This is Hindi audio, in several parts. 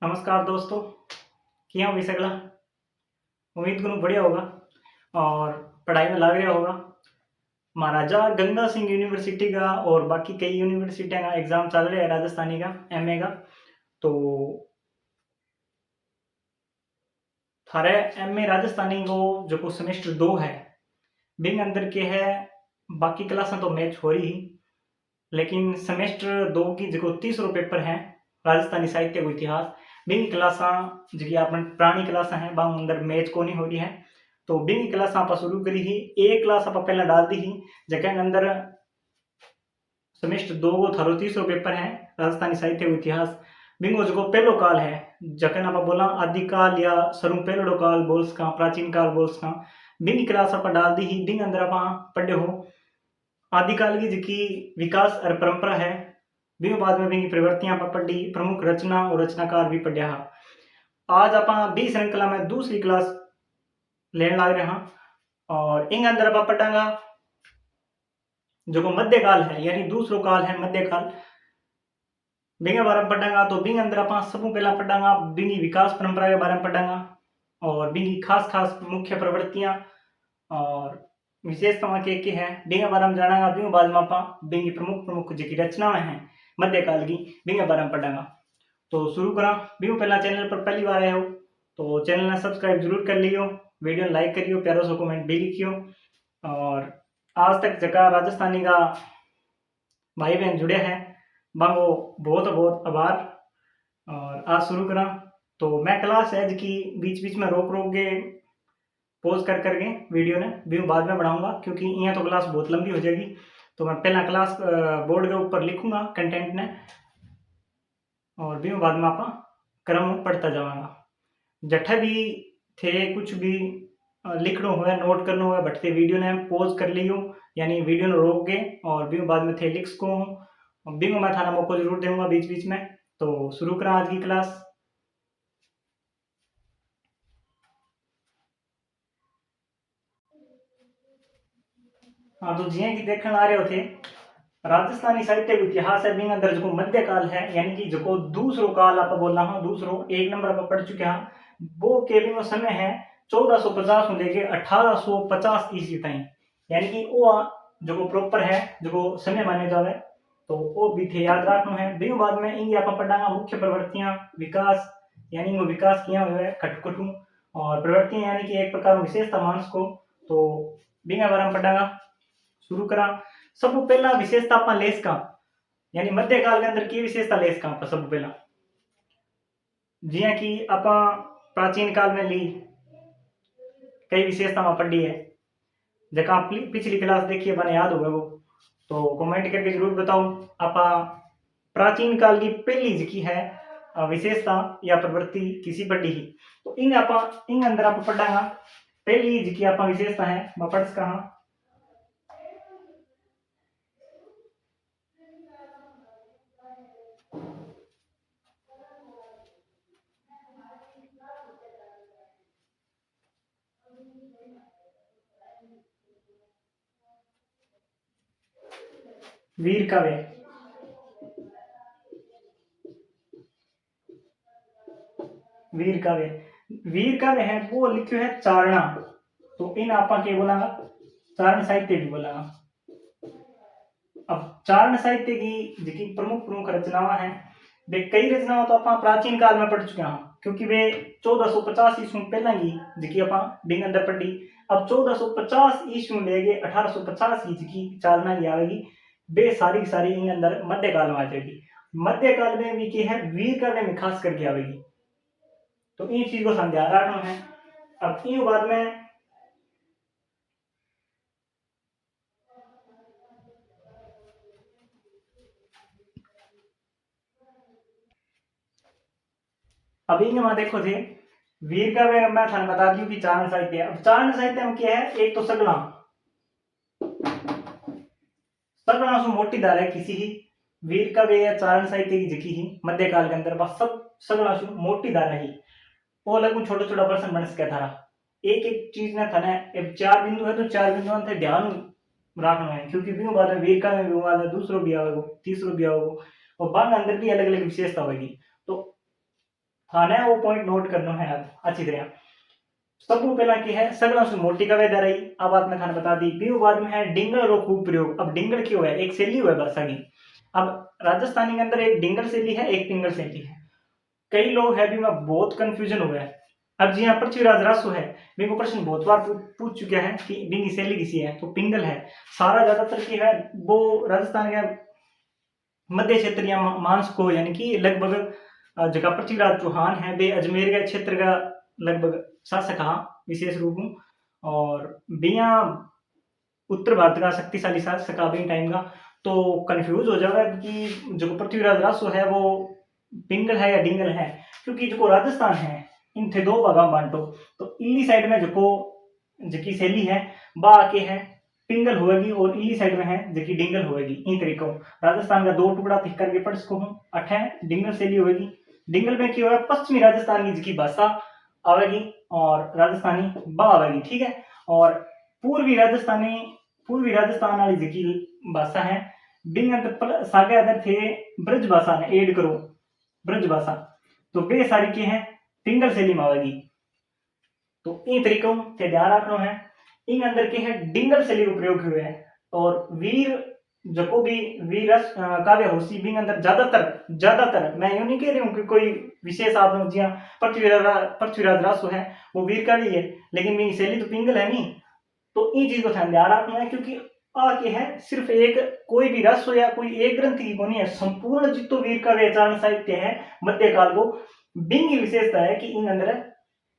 नमस्कार दोस्तों, किया हो सगला। उम्मीद करूँ बढ़िया होगा और पढ़ाई में लग रहा होगा। महाराजा गंगा सिंह यूनिवर्सिटी का और बाकी कई यूनिवर्सिटियां का एग्जाम चल रहा है राजस्थानी का एमए का। तो थारे एमए राजस्थानी को जो सेमेस्टर 2 है बिंग अंदर के है। बाकी क्लासा तो मैच हो रही, लेकिन सेमेस्टर 2 की जो 30 पेपर है राजस्थानी साहित्य व इतिहास बिंग क्लासा जी अपन पुरानी क्लासा है बांग अंदर मैच को नहीं हो रही है। तो बिंग क्लास आप शुरू करी ही एक क्लास आप पहले डाल दी ही जगह अंदर सेमेस्टर 2 को थारो 30 पेपर है राजस्थानी साहित्य व इतिहास। बिंगो जो पहलो काल है जखन आप बोला आदिकाल या सरु पहलो काल बोल सका प्राचीन काल बोल सका। बिंग क्लास आप डाल दी ही बिंग अंदर आप पढ़े हो आदिकाल की जिकी विकास और परंपरा है। बिंग बाद में बिंग प्रवृत्तियां आप पढ़ी प्रमुख रचना और रचनाकार भी पढ़िया। आज आप बी श्रृंखला में दूसरी क्लास लेने लग रहे हैं और इंग अंदर आप पढ़ांगा जो मध्यकाल है यानी दूसरो काल है मध्यकाल बिंगे बारे में पढ़ांगा। तो बिंग अंदर आप सब पहला पढ़ांगा बिंगी विकास परंपरा के बारे में पढ़ांगा और बिंगी खास खास मुख्य प्रवृत्तियां और विशेषताएं के है बिंगे बारे में जानांगा। बिंग बाद में आप बिंगी प्रमुख प्रमुख जी रचनाएं हैं मध्यकाल की बिंगे बारे में पढ़ांगा। तो शुरू करा बिंग पहला चैनल पर पहली बार आए हो तो चैनल ने सब्सक्राइब जरूर कर लियो, वीडियो लाइक करियो, प्यारा सा कमेंट भी लिखियो और आज तक जगह राजस्थानी का भाई बहन जुड़े हैं बांगो बहुत बहुत आभार। और आज शुरू करा तो मैं क्लास है जिसकी बीच बीच में रोक रोक के पॉज कर करके वीडियो ने व्यू बाद में बढ़ाऊंगा क्योंकि यहाँ तो क्लास बहुत लंबी हो जाएगी। तो मैं पहला क्लास बोर्ड के ऊपर लिखूंगा कंटेंट ने और व्यू बाद में आप क्रम पढ़ता जाऊंगा। जठा भी थे कुछ भी लिखना हुआ नोट करना हुआ बटते वीडियो ने पॉज कर लियो यानी वीडियो ने रोक के और भी बाद में थे लिख्स को भी मैं थाना मौका जरूर दूंगा बीच बीच में। तो शुरू करा आज की क्लास। हाँ तो जिया की देखने आ रहे हो थे राजस्थानी साहित्य इतिहास है बिंग अंदर जो मध्यकाल है यानी कि जो दूसरो काल आप बोलना हो दूसरो एक नंबर आप पढ़ चुके हैं वो केवल समय है 1450 में लेके 1850 ईस्वी तक यानी कि वो जो प्रॉपर है जो समय माने जावे तो वो भी थे याद रखना है। बिंग बाद में इंगे आप पढ़ांगा मुख्य प्रवृत्तियां विकास यानी इनको विकास किया हुआ है खटखटू और प्रवृत्तियां यानी कि एक प्रकार विशेषता मानस को। तो बिंग बारे में पढ़ांगा शुरू करा। सब पहला विशेषता आप लेस का यानी मध्यकाल के अंदर की विशेषता लेस का सब पहला जिया कि आप प्राचीन काल में ली कई विशेषता में पढ़ी है जगह पिछली क्लास देखिए मैंने याद होगा वो तो कमेंट करके जरूर बताओ आप प्राचीन काल की पहली जिकी है विशेषता या प्रवृत्ति किसी पढ़ी ही। तो इन अंदर आप पढ़ांगा पहली जिकी आप विशेषता है मैं पढ़ सका वीर काव्य। वीर काव्य है वो लिखो है चारणा। तो इन आपा के बोला चारण साहित्य भी बोला। अब चारण साहित्य की जिकी प्रमुख प्रमुख रचनाएं हैं वे कई रचनाओं तो आप प्राचीन काल में पढ़ चुके हैं क्योंकि वे 1450 ईस्वी पहला की जिकी आप बिंग अंदर पढ़ी। अब 1450 ईस्वी लेके 1850 की जिकी चालना की आएगी वे सारी सारी इन अंदर मध्यकाल में आ जाएगी। मध्यकाल में भी की है वीर काव्य में खास करके आएगी। तो इन चीज को ध्यान रखना है। अब इन बाद में अभी वहां देखो थे वीर का मैं थाने बता दी कि चारण साहित्य। अब चारण साहित्य में क्या है एक तो सगला सगला सु मोटी धारा है किसी ही वीर का वे या चारण साहित्य की जिकी ही मध्यकाल के अंदर बस सब सगला सु मोटी धारा ही वो अलग छोटा छोटा प्रश्न बन सके थारा एक एक चीज ना थाने चार बिंदु है तो चार बिंदु थे ध्यान रखना है क्योंकि भी बाद में वीर का में भी वाला दूसरो भी आओगे तीसरो भी आओगे और बांग अंदर भी अलग अलग विशेषता होगी। तो हाँ है वो पॉइंट नोट करना है अब अच्छी तरह। सबको पहला की है सगड़ा से मोटी का वेदा रही। अब बात मैं थाने बता दी बीहू बाद में है डिंगल रो खूब प्रयोग। अब डिंगल क्यों है एक शैली हुआ भाषा की। अब राजस्थानी के अंदर एक डिंगल शैली है एक पिंगल शैली है। कई लोग है भी में बहुत कंफ्यूजन हुआ है। अब जी यहाँ पृथ्वीराज रासो है बिंगो प्रश्न बहुत बार पूछ चुका है कि बिंगी शैली किसी है तो पिंगल है। सारा ज्यादातर की है वो राजस्थान के मध्य क्षेत्र या मांस को यानी कि लगभग जगह पृथ्वीराज चौहान है वे अजमेर के क्षेत्र का लगभग शासक हाँ विशेष रूप में। और बिया उत्तर भारत का शक्तिशाली शासक अभी टाइम का तो कंफ्यूज हो जाएगा कि जो पृथ्वीराज रासो है वो पिंगल है या डिंगल है। क्योंकि जो राजस्थान है इन थे दो भागा में बांटो तो इली साइड में जो जकी शैली है बा के है पिंगल होगी और इली साइड में है जकी डिंगल होगी। इन तरीकों राजस्थान का दो टुकड़ा थिक करके पढ़ सको हूँ अठे डिंगल शैली होगी। डिंगल में क्या होगा पश्चिमी राजस्थान की जकी भाषा आवेगी और राजस्थानी बा आवेगी ठीक है। और पूर्वी राजस्थान वाली जकी भाषा है बिंग अंतर सागे अदर थे ब्रज भाषा ने ऐड करो ब्रज भाषा तो वे सारी के हैं पिंगल शैली में आवेगी। तो इन तरीकों से ध्यान रखना है। इन अंदर के है डिंगल शैली का प्रयोग हुए हैं। और वीर जको भी वीर काव्य होसी बिंग अंदर ज्यादातर मैं यूं नहीं कह रही हूँ कि कोई विशेष आप लोग जिया पृथ्वीराज रासो है वो वीर का भी है लेकिन मेरी शैली तो पिंगल है नहीं। तो इन चीज को ध्यान रखना है क्योंकि आके है सिर्फ एक कोई भी रस हो या कोई एक ग्रंथ की को नहीं है संपूर्ण जितो वीर का व्याचारण साहित्य है मध्यकाल को बिंग की विशेषता है कि इन अंदर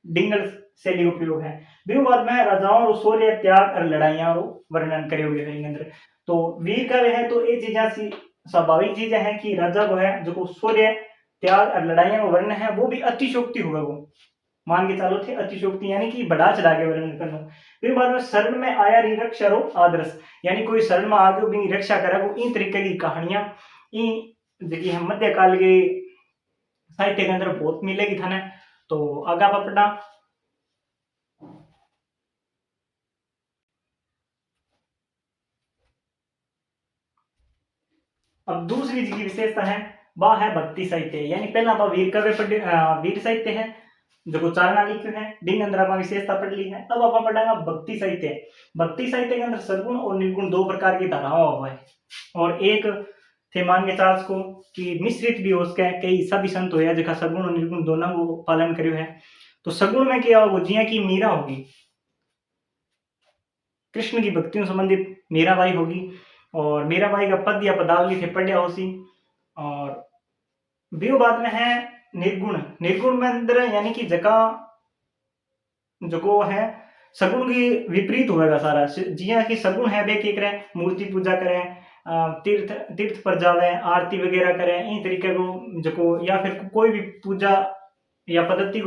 डिंगल शैली उपयोग है। बिहू बाद में राजाओं और शौर्य त्याग और लड़ाइयां वर्णन करे हुए हैं इन अंदर। तो वीर का है तो ये चीजें सी स्वाभाविक चीजें हैं कि राजा वो है जो शौर्य त्याग और लड़ाइयां का वर्णन है वो भी अतिशोक्ति हुआ वो मान के चालो थे अतिशोक्ति यानी कि बढ़ा चढ़ा के वर्णन करना। फिर बाद में शरण में आया रक्षा रो आदर्श यानी कोई शरण में आगे भी रक्षा करे वो इन तरीके की कहानियां इन देखिए हम मध्यकाल के साहित्य के अंदर बहुत मिलेगी थाने। तो आगा पढ़ना अब दूसरी जी की विशेषता है वह है भक्ति साहित्य यानी पहला आप वीर काव्य वीर साहित्य है जो चारणा लिखे हैं डिंग अंदर आप विशेषता पढ़ ली है। अब आप पढ़ेगा भक्ति साहित्य। भक्ति साहित्य के अंदर सद्गुण और निर्गुण दो प्रकार की धाराओं हुआ है और एक थे मान के चार्ल्स को कि मिश्रित भी हो उसके कई सभी संत हो जगह सगुण और निर्गुण दोनों को पालन करो है। तो सगुण में क्या होगा जिया की मीरा होगी कृष्ण की भक्तियों संबंधित मीराबाई होगी और मीराबाई का पद या पदावली थे पढ़िया होसी। और बीओ बाद में है निर्गुण में अंदर यानी कि जगह जो है सगुण की विपरीत होगा सारा जिया कि सगुण है वे करे मूर्ति पूजा करें तीर्थ पर जावे आरती वगैरह करें इन तरीके को जो या फिर कोई भी पूजा या पद्धति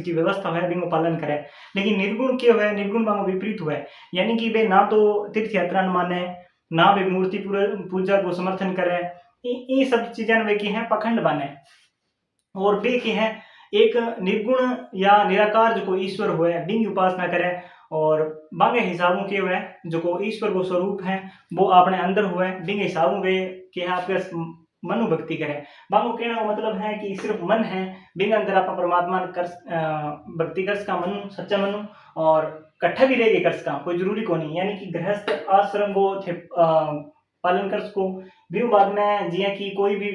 की व्यवस्था है बिंगो पालन करे। लेकिन निर्गुण क्या है निर्गुण बांगो विपरीत हुआ है यानी कि वे ना तो तीर्थ यात्रा माने ना वे मूर्ति पूजा को समर्थन करे ये सब चीजें वे की हैं पखंड बने। और वे की हैं एक निर्गुण या निराकार जो ईश्वर हुए बिंग उपासना करे और बांगे हिसाबों के हुए जो को ईश्वर को स्वरूप है वो अपने अंदर हुए बिंग हिसाबों वे के आपके मनु भक्ति करे। बांगो कहने का मतलब है कि सिर्फ मन है बिंग अंदर आप परमात्मा कर भक्ति कर का मनु सच्चा मनु और कट्ठा भी रहेगी कर का कोई जरूरी को नहीं यानी कि गृहस्थ आश्रम को पालन कर सको भी बाद में जिया की कोई भी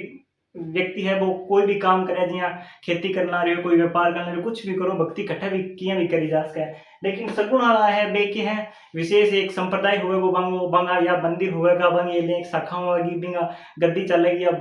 व्यक्ति है वो कोई भी काम करे जिया खेती करना रहे हो कोई व्यापार करना रहे हो कुछ भी करो भक्ति कट्ठा भी किया भी करी जा सके। लेकिन सगुण वाला है बे के है विशेष एक संप्रदाय हुए वो बंगा या मंदिर हुएगा बंग ये एक शाखा होगी बिंगा गद्दी चलेगी या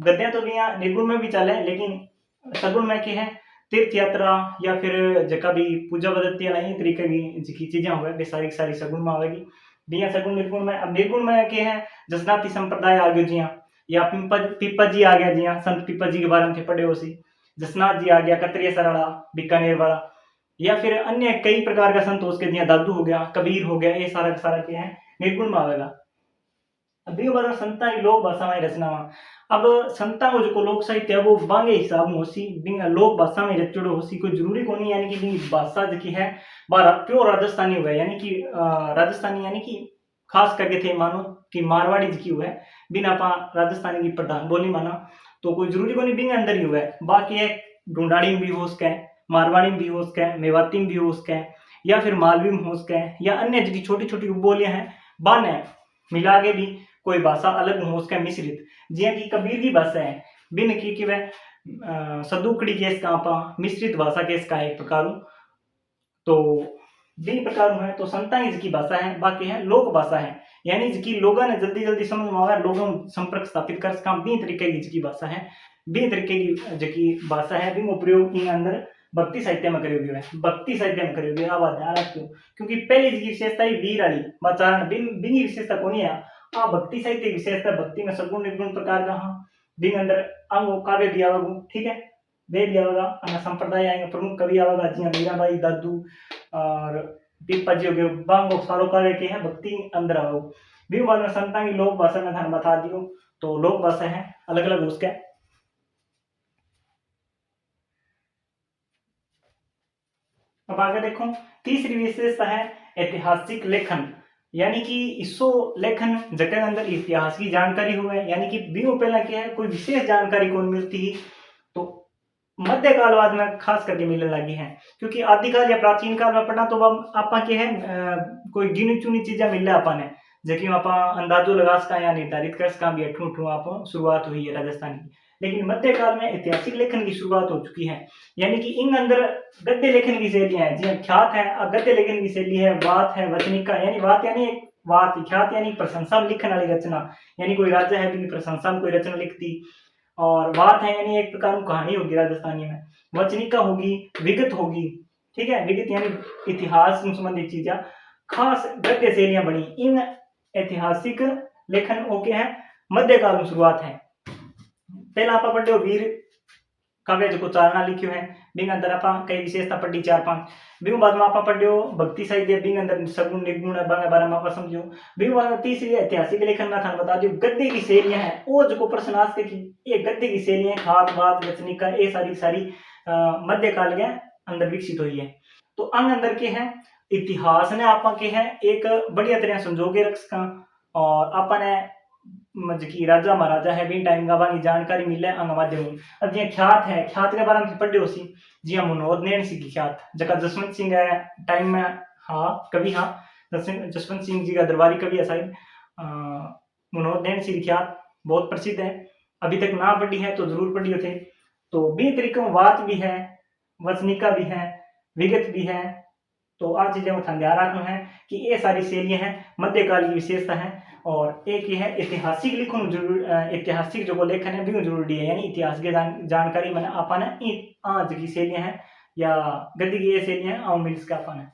गद्दियां तो भी यहाँ निर्गुण में भी चले लेकिन सगुण में के है तीर्थ यात्रा या फिर जगह भी पूजा पद्धति इन तरीके की चीजें हुए सारी सारी सगुण में आवेगी बिया सगुण निर्गुण में। अब निर्गुण में के है जसनाती संप्रदाय आ गयो जिया या पीपा जी आ गया जिया संत पीपा जी के बारे में पढ़े हो सी जसनाथ जी आ गया कतरिया सराड़ा बीकानेर वाला या फिर अन्य कई प्रकार का संत उसके जिया दादू हो गया कबीर हो गया ये सारा सारा के हैं निर्गुण में आवेगा। अभी बार संता की लोक भाषा में रचना अब संता को जो लोक साहित्य है वो बांगे हिसाब में होसी लोक भाषा में रचड़ो होसी कोई जरूरी को नहीं यानी कि भाषा जो है प्योर राजस्थानी हुआ यानी कि राजस्थानी यानी कि खास करके थे मानो कि मारवाड़ी जी हुआ बिना राजस्थानी की प्रधान बोली माना तो कोई जरूरी को नहीं बिंग अंदर ही हुआ है। बाकी है ढूंढाड़ी में भी हो सके, मारवाड़ी में भी हो सके, मेवाती में भी हो सके, या फिर मालवी में हो सके, या अन्य जी छोटी छोटी उपबोलियां हैं बाने मिला के भी कोई भाषा अलग हो सके मिश्रित, जिया की कबीर की भाषा है बिन की वह सदुकड़ी केस का आपा मिश्रित भाषा केस का एक प्रकार तो दिन प्रकार है तो संताई इसकी भाषा है, बाकी है लोक भाषा है, यानी इसकी लोगों ने जल्दी जल्दी समझ में आवे, लोगों संपर्क स्थापित कर सका बी तरीके की इसकी भाषा है, बी तरीके की जकी भाषा है बिंगो प्रयोग इन अंदर भक्ति साहित्य में करियो गयो है, भक्ति साहित्य में करियो गयो आवाज ध्यान रखियो, क्योंकि पहली इसकी विशेषता ही वीर वाली बाचारण बिंगी विशेषता कोनी है आ भक्ति साहित्य की विशेषता भक्ति में सगुण निर्गुण प्रकार का हां बिंग अंदर अंगो काव्य भी आवेगो, ठीक है वे भी आवेगा अन्य संप्रदाय आएंगे प्रमुख कवि आवेगा जी मीराबाई दादू और पीपा जी हो गए बांगो सारो काव्य के हैं भक्ति अंदर आओ भी बाद में संतान की लोक भाषा में धन बता दियो तो लोक भाषा है अलग अलग उसके। अब आगे देखो तीसरी विशेषता है ऐतिहासिक लेखन, यानी कि इसो लेखन जगह अंदर इतिहास की जानकारी हुआ है, यानी कि बीओ पहला क्या है कोई विशेष जानकारी कौन मिलती है तो मध्यकालवाद में खास करके मिलने लगी है, क्योंकि आदिकाल या प्राचीन काल में पढ़ना तो आपा के है कोई गिनी चुनी चीजें मिल रहा अपन है जबकि आपा अंदाजो लगा सका या निर्धारित कर सका भी अठू आप शुरुआत हुई है राजस्थान की, लेकिन मध्यकाल में ऐतिहासिक लेखन की शुरुआत हो चुकी है, यानी कि इन अंदर गद्य लेखन की शैलियां हैं जी ख्यात है गद्य लेखन की शैली है, बात है वचनिका यानी बात यानी बात ख्यात यानी प्रशंसा लिखने वाली रचना, यानी कोई राजा है भी प्रशंसा में कोई रचना लिखती, और बात है यानी एक प्रकार की कहानी होगी राजस्थानी में, वचनिका होगी, विगत होगी, ठीक है विगत यानी इतिहास से संबंधित चीजें खास गद्य शैलियां बनी इन ऐतिहासिक लेखन ओके है मध्यकाल में शुरुआत है। पहला आप पढ़ो वीर काव्य जो चारणा लिखियो है बिंग अंदर आप कई विशेषता पढ़ी 4-5 बिंग बाद में आप पढ़ो भक्ति साहित्य बिंग अंदर सगुण निर्गुण बांगे बारे में आप समझो बिंग बाद में तीसरी ऐतिहासिक लेखन में थान बता दियो गद्य की शैलियां है ओ जो प्रश्न आज की ये गद्य की शैलियां खास बात वचनिका ये सारी मध्यकाल के अंदर विकसित हुई है। तो अंग अंदर के हैं इतिहास ने आप के हैं एक बढ़िया तरह संजो के रख सका और आपने की राजा महाराजा है भी टाइम का बाकी जानकारी मिले अंग माध्यम। अब जी ख्यात है ख्यात के बारे में पढ़े हो सी जी हाँ मनोहर नैन सी की ख्यात जगह जसवंत सिंह है टाइम में हाँ कवि हाँ जसवंत सिंह जी का दरबारी कवि है शायद मनोहर नैन सी की ख्यात बहुत प्रसिद्ध है, अभी तक ना पढ़ी है तो जरूर पढ़ी होते। तो बी तरीके में बात भी है वचनिका भी है विगत भी है, तो आ चीजें ध्यान रखना है कि ये सारी शैलियां हैं मध्यकाल की विशेषता है। और एक ये है ऐतिहासिक लिखन जरूर ऐतिहासिक जो लेखन है भी जरूरी है, यानी इतिहास के जानकारी मैंने आपने आज की शैलियां हैं या गद्य की ये शैलियां हैं मिल्स का अपन है।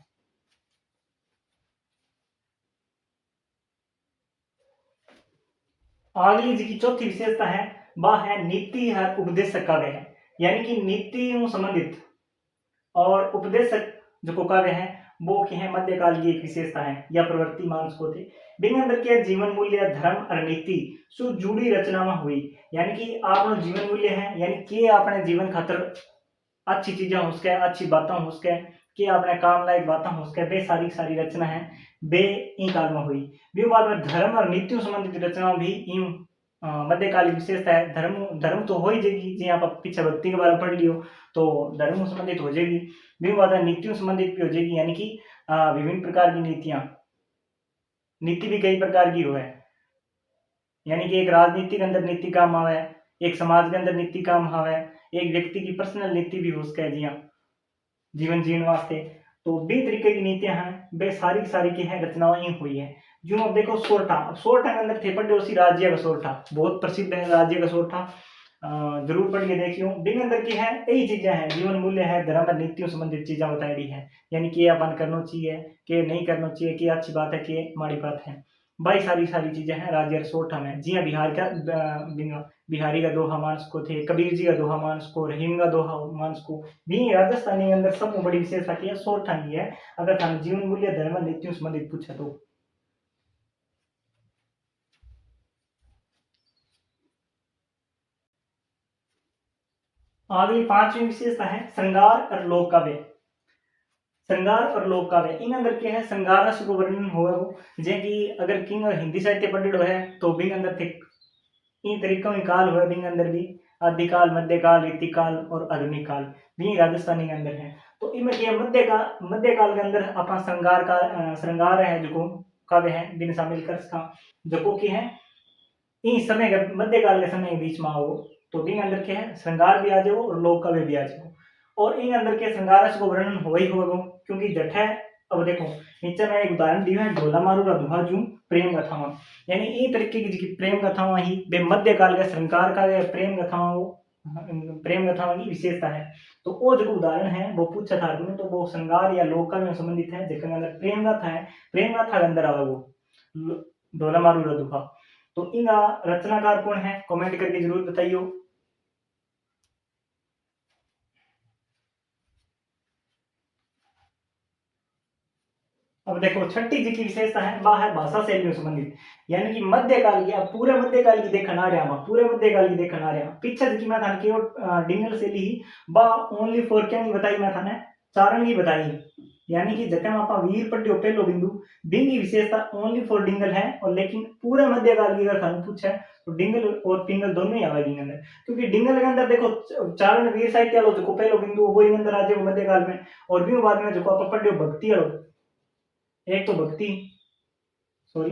अगली जी की चौथी विशेषता है वह है नीति है उपदेशक काव्य है, यानी कि नीति संबंधित और उपदेशक जो काव्य है वो क्या है मध्यकाल की एक विशेषता है या प्रवृत्ति मानस को थे बिंग अंदर के जीवन मूल्य धर्म और नीति सु जुड़ी रचना में हुई, यानी कि आप जीवन मूल्य है यानी कि अपने जीवन खातर अच्छी चीजें हो सके अच्छी बातें हो सके कि अपने काम लायक बातें हो सके बे सारी रचना है बे इन काल में हुई। भी बाद में धर्म और नीतियों संबंधित रचना भी इन मध्यकालीन विशेषता है। धर्म तो हो ही जाएगी जी आप पीछे भक्ति के बारे में पढ़ लियो तो धर्म संबंधित हो जाएगी, भी बाद में नीतियों संबंधित भी हो जाएगी, यानी कि विभिन्न प्रकार की नीति भी कई प्रकार की हो है, यानी कि एक राजनीति के अंदर नीति काम आवे, एक समाज के अंदर नीति काम आवे, एक व्यक्ति की पर्सनल नीति भी हो सके जी जीवन जीने वास्ते। तो बे तरीके की नीतियां हैं वे सारी की है रचनाएं हुई है। जो अब देखो सोरठा के अंदर थे पढ़े उसी राज्य का सोरठा बहुत प्रसिद्ध है राज्य का सोरठा जरूर पढ़ के देखियो बिन अंदर की है यही चीजें हैं जीवन मूल्य है धर्म और नीतियों संबंधित चीजें बताई रही है, यानी कि अपन करना चाहिए कि नहीं करना चाहिए कि अच्छी बात है कि माड़ी बात है भाई सारी चीजें हैं राज्य सोरठा में। जी हाँ बिहार का बिहारी का दोहा मानस को थे, कबीर जी का दोहा मानस को, रहीम का दोहा मानस को भी राजस्थानी के अंदर सब बड़ी विशेषता की है सोरठा की है अगर हम जीवन मूल्य धर्म और नीतियों संबंधित पूछे तो। अगली पांचवी विशेषता है श्रृंगार और लोक काव्य। श्रृंगार और लोक काव्य इन अंदर क्या है श्रृंगार रस को वर्णन हुआ वो जे कि अगर किंग हिंदी साहित्य पढ़ो है तो बिंग अंदर थे इन तरीकों में काल हुआ बिंग अंदर भी आदिकाल, मध्यकाल, रीतिकाल और आधुनिक काल ये राजस्थानी के अंदर है। तो इनमें ये मध्यकाल के अंदर अपना श्रृंगार है जो काव्य है बिन शामिल कर इसका जो कि है इन समय के मध्यकाल के समय के बीच में आओ तो बिन अंदर के है श्रृंगार भी आ जाओ और लोक काव्य भी आ जाओ और इन अंदर के श्रृंगार को वर्णन हो ही होगा क्योंकि जठ है। अब देखो नीचे में एक उदाहरण दिया है ढोला मारू दुहा जू प्रेम कथावां यानी इन तरीके की प्रेम कथावां ही वे मध्यकाल के श्रृंगार का प्रेम कथावां की विशेषता है। तो वो जो उदाहरण है वो पूछा था तो वो श्रृंगार या लोक में संबंधित है जिसके अंदर प्रेम गाथा है प्रेम गाथा के अंदर आवा वो ढोला मारू दुहा। तो इनका रचनाकार कौन है कमेंट करके जरूर बताइयो। अब देखो छठी जी की विशेषता है वह है भाषा शैली संबंधित यानी कि मध्यकाल की अब पूरे मध्यकाल की देखन आ रहा पूरे मध्यकाल की देखन आ रहा पीछे जी मैं था केवल डिंगल शैली ही बा ओनली फॉर क्या नहीं बताई मैं था चारण की बताई यानी कि जब आप वीर पट्टियो पहलो बिंदु बिंग की विशेषता ओनली फॉर डिंगल है और लेकिन पूरे मध्यकाल की अगर थानू पूछे तो डिंगल और पिंगल दोनों ही आवे डिंगल अंदर क्योंकि डिंगल के अंदर देखो चारण वीर साहित्य वालों जो पहलो बिंदु वो ही अंदर आ जाए मध्यकाल में और भी बाद में जो आप पट्टियो भक्ति वालों एक तो भक्ति सॉरी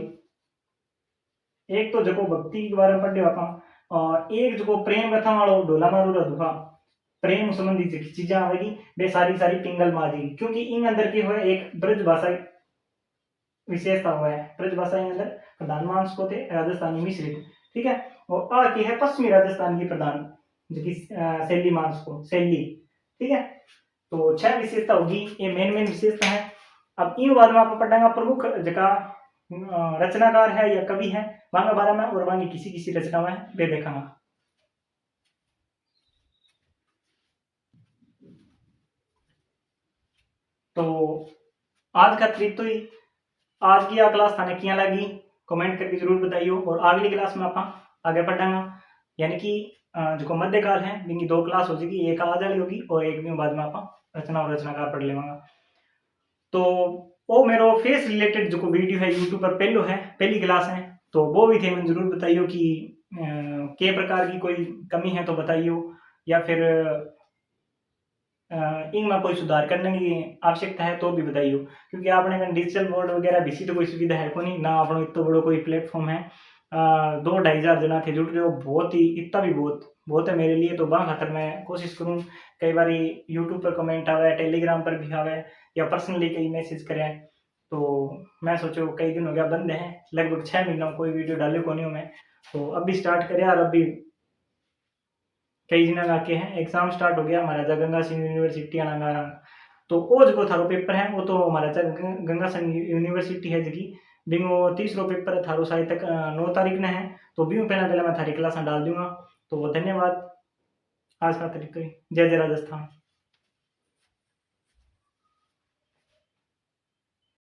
एक तो जको भक्ति के बारे में पढ़े आप और एक जको प्रेम कथा वालों ढोला मारू दुहा प्रेम संबंधी जो चीजें आवेगी वे सारी सारी पिंगल में आ जाएगी क्योंकि इन अंदर की हुआ एक ब्रज भाषा विशेषता हुआ है ब्रज भाषा के अंदर प्रधान मांस को थे राजस्थानी मिश्रित ठीक है और आ की है पश्चिमी राजस्थान की प्रधान जो कि शैली मांस को शैली ठीक है। तो 6 विशेषता होगी ये मेन विशेषता है। अब इन बारे में आप पढ़ेंगे प्रमुख जगह रचनाकार है या कवि है वहां बारे में और वहां किसी किसी रचना में वे देखेंगे। तो आज का ट्रिप तो ही आज की क्लास थाने किया लगी कमेंट करके जरूर बताइयो और अगली क्लास में आप आगे पढ़ेंगे यानी कि जो मध्यकाल है इनकी 2 क्लास हो जाएगी एक आज वाली होगी और एक दिन बाद में आप रचना और रचनाकार पढ़ लेंगे। तो वो मेरो फेस रिलेटेड जो वीडियो है यूट्यूब पर पहली क्लास है तो वो भी थे मैं जरूर बताइयो कि के प्रकार की कोई कमी है तो बताइयो या फिर इनमें कोई सुधार करने की आवश्यकता है तो भी बताइयो क्योंकि आपने डिजिटल बोर्ड वगैरह भी तो कोई सुविधा है को नहीं ना अपना इतना बड़ो कोई प्लेटफॉर्म है 2-2.5 जना थे जुड़ रहे हो बहुत ही इतना भी बहुत है मेरे लिए। तो वहाँ खातर मैं कोशिश करूँ कई बार यूट्यूब पर कमेंट आवे टेलीग्राम पर भी आवे या पर्सनली कई मैसेज करें तो मैं सोचो कई दिन हो गया बंद है लगभग 6 महीना कोई वीडियो डाले को नहीं हूँ मैं तो अभी स्टार्ट करे और अभी कई दिन आके हैं एग्जाम स्टार्ट हो गया महाराजा गंगा सिंह यूनिवर्सिटी आना तो वो जो थारो पेपर है वो तो महाराजा गंगा सिंह यूनिवर्सिटी है जी बिंगो 30 पेपर है थारो शायद तक 9 तारीख ने है तो भी पहला मैं थारी क्लास डाल दूंगा। तो धन्यवाद आज का तरीका जय जय राजस्थान।